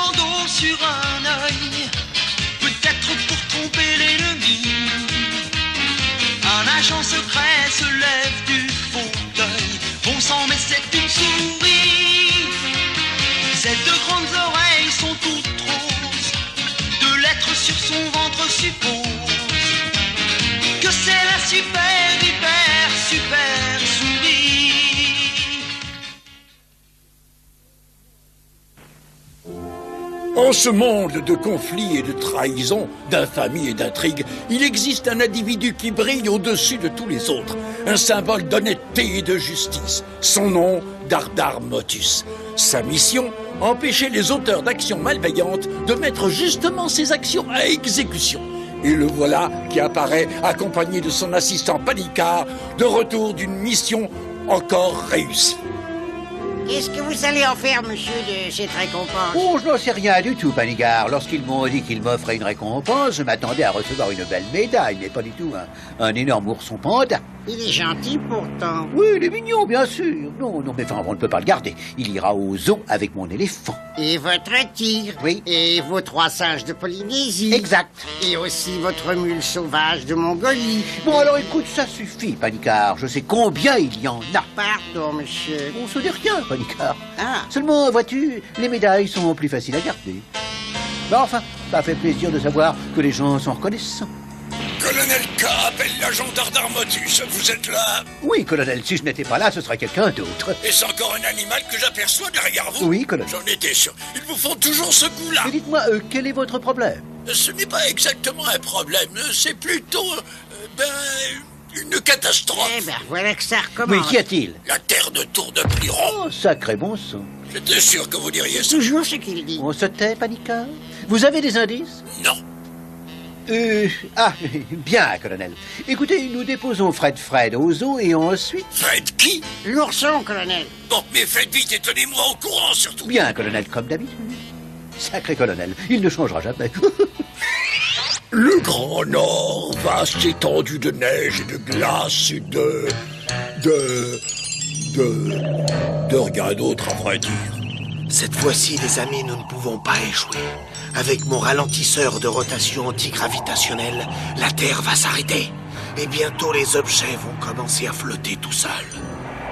bandeau sur un œil, peut-être pour tromper l'ennemi. Un agent secret se lève du fauteuil. Bon sang, mais c'est une souris. Ses deux grandes oreilles sont toutes roses. Deux lettres sur son ventre supposent que c'est la super, hyper, super souris. En ce monde de conflits et de trahisons, d'infamie et d'intrigues, il existe un individu qui brille au-dessus de tous les autres, un symbole d'honnêteté et de justice. Son nom, Dardar Motus. Sa mission, empêcher les auteurs d'actions malveillantes de mettre justement ces actions à exécution. Et le voilà qui apparaît accompagné de son assistant Panicard, de retour d'une mission encore réussie. Qu'est-ce que vous allez en faire, monsieur, de cette récompense? Oh, je n'en sais rien du tout, Panicard. Lorsqu'ils m'ont dit qu'ils m'offraient une récompense, je m'attendais à recevoir une belle médaille, mais pas du tout un énorme ourson panda. Il est gentil pourtant. Oui, il est mignon, bien sûr. Non, mais enfin, on ne peut pas le garder. Il ira au zoo avec mon éléphant. Et votre tigre. Oui. Et vos 3 singes de Polynésie. Exact. Et aussi votre mule sauvage de Mongolie. Bon, alors écoute, ça suffit, Panicard. Je sais combien il y en a. Pardon, monsieur. On se dit rien, Panicard. Ah. Seulement, vois-tu, les médailles sont plus faciles à garder. Mais enfin, ça fait plaisir de savoir que les gens sont reconnaissants. Colonel K appelle l'agent Dardar Motus. Vous êtes là? Oui, colonel, si je n'étais pas là, ce serait quelqu'un d'autre. Et c'est encore un animal que j'aperçois derrière vous? Oui, colonel. J'en étais sûr. Ils vous font toujours ce coup-là. Mais dites-moi, quel est votre problème? Ce n'est pas exactement un problème. C'est plutôt... une catastrophe. Eh ben, voilà que ça recommence. Oui, qu'y a-t-il? La Terre ne tourne plus rond. Oh, sacré bon sang. J'étais sûr que vous diriez ça. Toujours ce qu'il dit. On se tait, Panicard? Vous avez des indices? Non. Bien, colonel. Écoutez, nous déposons Fred au zoo et ensuite... Fred qui? L'ourson, colonel. Bon, mais faites vite et tenez-moi au courant, surtout. Bien, colonel, comme d'habitude. Sacré colonel, il ne changera jamais. Le Grand Nord, vaste étendue de neige et de glace et de rien d'autre, à vrai dire. Cette fois-ci, les amis, nous ne pouvons pas échouer. Avec mon ralentisseur de rotation antigravitationnelle, la Terre va s'arrêter. Et bientôt, les objets vont commencer à flotter tout seuls.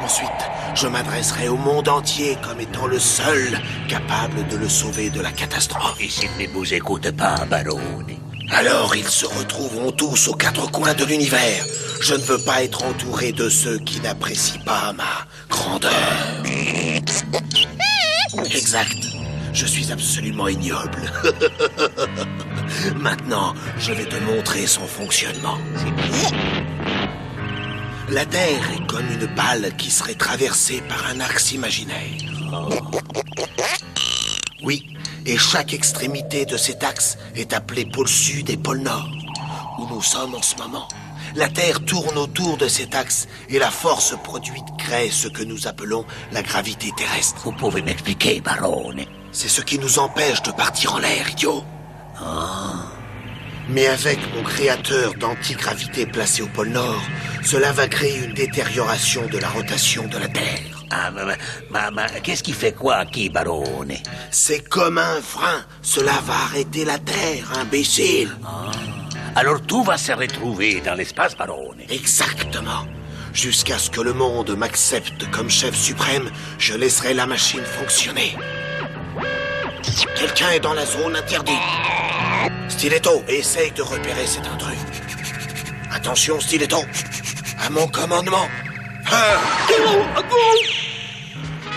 Ensuite, je m'adresserai au monde entier comme étant le seul capable de le sauver de la catastrophe. Et s'il ne vous écoute pas, Barone? Alors, ils se retrouveront tous aux 4 coins de l'univers. Je ne veux pas être entouré de ceux qui n'apprécient pas ma grandeur. Exact. Je suis absolument ignoble. Maintenant, je vais te montrer son fonctionnement. La Terre est comme une balle qui serait traversée par un axe imaginaire. Oui, et chaque extrémité de cet axe est appelée pôle sud et pôle nord, où nous sommes en ce moment. La Terre tourne autour de cet axe et la force produite crée ce que nous appelons la gravité terrestre. Vous pouvez m'expliquer, Barone? C'est ce qui nous empêche de partir en l'air, idiot. Mais avec mon créateur d'antigravité placé au pôle Nord, cela va créer une détérioration de la rotation de la Terre. Qu'est-ce qui fait quoi, qui, Barone? C'est comme un frein. Cela va arrêter la Terre, imbécile. Alors tout va se retrouver dans l'espace, Barone. Exactement. Jusqu'à ce que le monde m'accepte comme chef suprême, je laisserai la machine fonctionner. Quelqu'un est dans la zone interdite. Stiletto, essaye de repérer cet intrus. Attention, Stiletto. À mon commandement.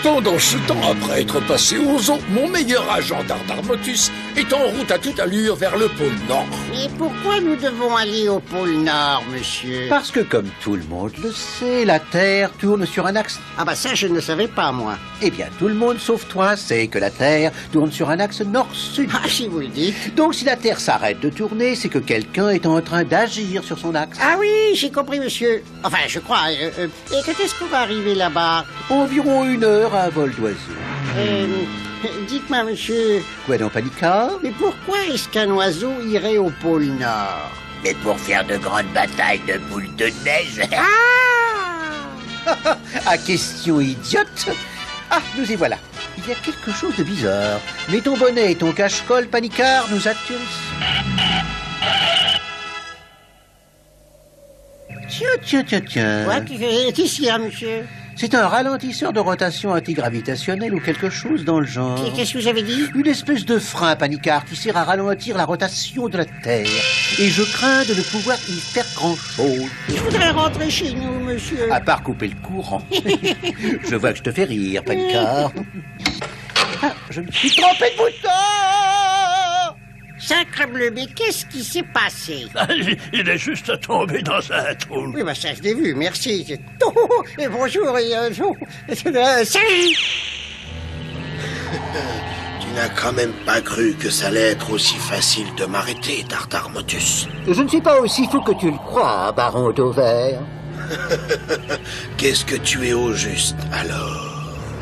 Pendant ce temps, après être passé au zoo, mon meilleur agent Dardar Motus est en route à toute allure vers le pôle Nord. Mais pourquoi nous devons aller au pôle Nord, monsieur? Parce que, comme tout le monde le sait, la Terre tourne sur un axe. Ah bah ça, je ne savais pas, moi. Eh bien, tout le monde, sauf toi, sait que la Terre tourne sur un axe nord-sud. Ah, si vous le dites. Donc, si la Terre s'arrête de tourner, c'est que quelqu'un est en train d'agir sur son axe. Ah oui, j'ai compris, monsieur. Enfin, je crois. Et quand est-ce qu'on va arriver là-bas? Environ 1 heure à vol d'oiseau. Dites-moi, monsieur, Quoi donc, Panicard? mais pourquoi est-ce qu'un oiseau irait au pôle Nord? Mais pour faire de grandes batailles de boules de neige. Ah! À question idiote. Ah, nous y voilà. Il y a quelque chose de bizarre. Mais ton bonnet et ton cache-colle, Panicard, nous attirent. Tiens. Quoi? Qu'est-ce qu'il y a, monsieur? C'est un ralentisseur de rotation antigravitationnelle ou quelque chose dans le genre. Qu'est-ce que vous avez dit? Une espèce de frein, Panicard, qui sert à ralentir la rotation de la Terre. Et je crains de ne pouvoir y faire grand-chose. Je voudrais rentrer chez nous, monsieur. À part couper le courant. Je vois que je te fais rire, Panicard. Ah, je me suis trompé de bouton! Sacre bleu, mais qu'est-ce qui s'est passé? Il est juste tombé dans un trou. Oui, bah ça, je l'ai vu, merci. Et bonjour, et salut! Tu n'as quand même pas cru que ça allait être aussi facile de m'arrêter, Dardarmotus. Je ne suis pas aussi fou que tu le crois, baron d'Auvert. Qu'est-ce que tu es au juste, alors?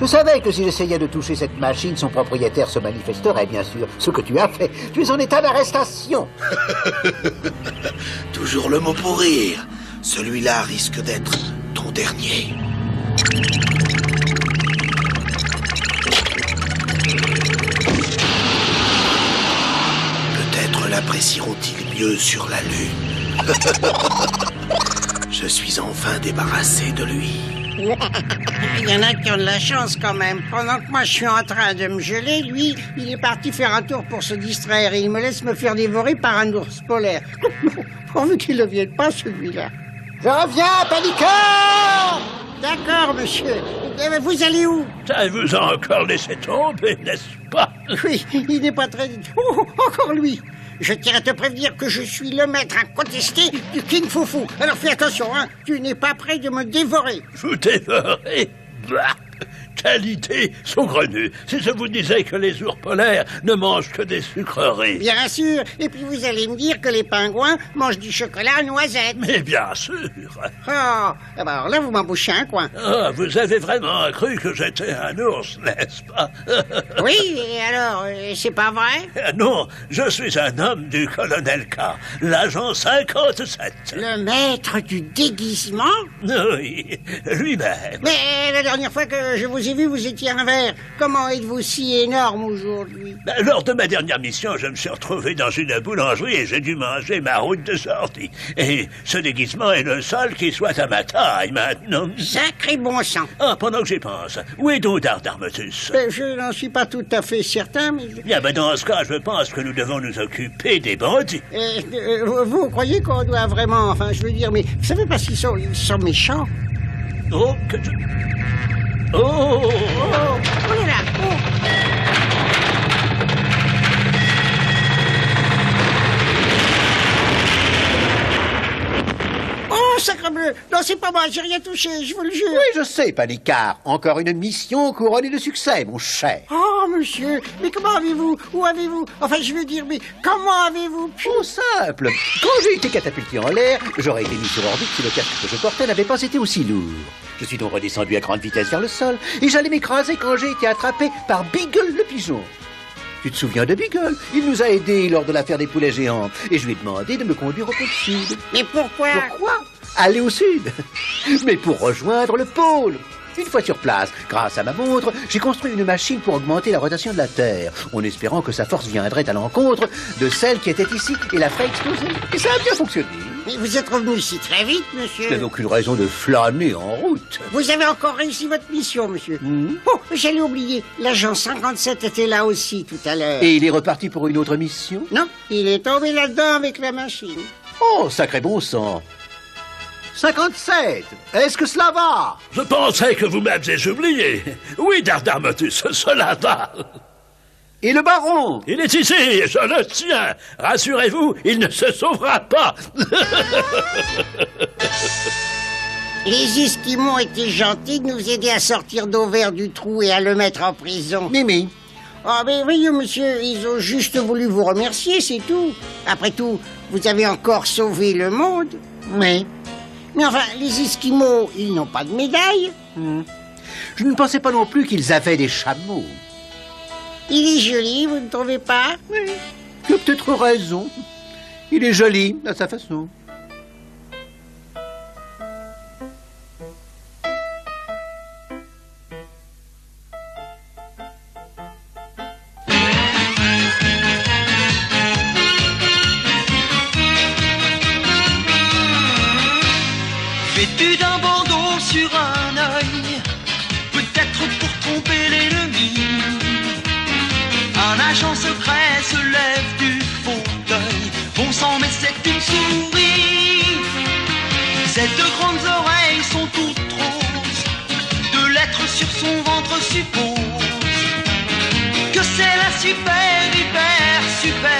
Je savais que si j'essayais de toucher cette machine, son propriétaire se manifesterait, bien sûr. Ce que tu as fait. Tu es en état d'arrestation. Toujours le mot pour rire. Celui-là risque d'être ton dernier. Peut-être l'apprécieront-ils mieux sur la Lune. Je suis enfin débarrassé de lui. Il y en a qui ont de la chance quand même. Pendant que moi je suis en train de me geler, lui, il est parti faire un tour pour se distraire et il me laisse me faire dévorer par un ours polaire. Pourvu qu'il ne vienne pas, celui-là. Je reviens, Panicard! D'accord, monsieur. Vous allez où? Ça vous a encore laissé tomber, n'est-ce pas? Oui, il n'est pas très... Oh, encore lui. Je tiens à te prévenir que je suis le maître incontesté du King Foufou. Alors fais attention, hein. Tu n'es pas prêt de me dévorer. Vous dévorez? Bah, quelle idée saugrenue. Si je vous disais que les ours polaires ne mangent que des sucreries. Bien sûr. Et puis vous allez me dire que les pingouins mangent du chocolat à noisettes. Mais bien sûr. Oh, eh ben alors là, vous m'embouchez un coin. Ah, vous avez vraiment cru que j'étais un ours, n'est-ce pas? Oui, et alors, c'est pas vrai? Non, je suis un homme du colonel K, l'agent 57. Le maître du déguisement? Oui, lui-même. Mais la dernière fois que je vous ai vu, vous étiez un verre. Comment êtes-vous si énorme aujourd'hui? Lors de ma dernière mission, je me suis retrouvé dans une boulangerie et j'ai dû manger ma route de sortie. Et ce déguisement est le seul qui soit à ma taille maintenant. Sacré bon sang. Ah, pendant que j'y pense, où est donc Dardarmotus? Je n'en suis pas tout à fait certain, mais... Bien, dans ce cas, je pense que nous devons nous occuper des bandits. Vous croyez qu'on doit vraiment... Enfin, je veux dire, mais vous savez pas s'ils sont méchants? Oh, que je... Oh, Oh là là, oh. Oh, sacrebleu! Non, c'est pas moi, j'ai rien touché, je vous le jure. Oui, je sais, Panicard. Encore une mission couronnée de succès, mon cher. Oh, monsieur, mais comment avez-vous... Où avez-vous... Enfin, je veux dire, mais comment avez-vous pu... Tout simple. Quand j'ai été catapulté en l'air, j'aurais été mis sur orbite si le casque que je portais n'avait pas été aussi lourd. Je suis donc redescendu à grande vitesse vers le sol et j'allais m'écraser quand j'ai été attrapé par Beagle le pigeon. Tu te souviens de Beagle? Il nous a aidés lors de l'affaire des poulets géants et je lui ai demandé de me conduire au pôle sud. Mais pourquoi? Pourquoi? Aller au sud. Mais pour rejoindre le pôle. Une fois sur place, grâce à ma montre, j'ai construit une machine pour augmenter la rotation de la Terre, en espérant que sa force viendrait à l'encontre de celle qui était ici et la ferait exploser. Et ça a bien fonctionné. Mais vous êtes revenu ici très vite, monsieur. Je n'ai aucune raison de flâner en route. Vous avez encore réussi votre mission, monsieur. Oh, j'allais oublier. L'agent 57 était là aussi tout à l'heure. Et il est reparti pour une autre mission? Non, il est tombé là-dedans avec la machine. Oh, sacré bon sang. 57, est-ce que cela va? je pensais que vous m'aviez oublié. Oui, Dardarmotus, cela va. Et le baron? Il est ici, je le tiens. Rassurez-vous, il ne se sauvera pas. Les Esquimaux étaient gentils de nous aider à sortir d'Auvert du trou et à le mettre en prison. Mimi. Oh, mais voyez, monsieur, ils ont juste voulu vous remercier, c'est tout. Après tout, vous avez encore sauvé le monde. Oui. Mais enfin, les Esquimaux, ils n'ont pas de médaille. Je ne pensais pas non plus qu'ils avaient des chameaux. Il est joli, vous ne trouvez pas? Oui. Tu as peut-être raison. Il est joli à sa façon. super